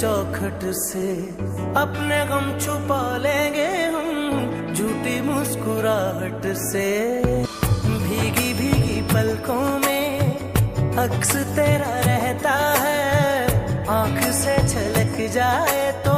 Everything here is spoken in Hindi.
चौखट से अपने गम छुपा लेंगे हम झूठी मुस्कुराहट से। भीगी भीगी पलकों में अक्स तेरा रहता है, आंख से छलक जाए तो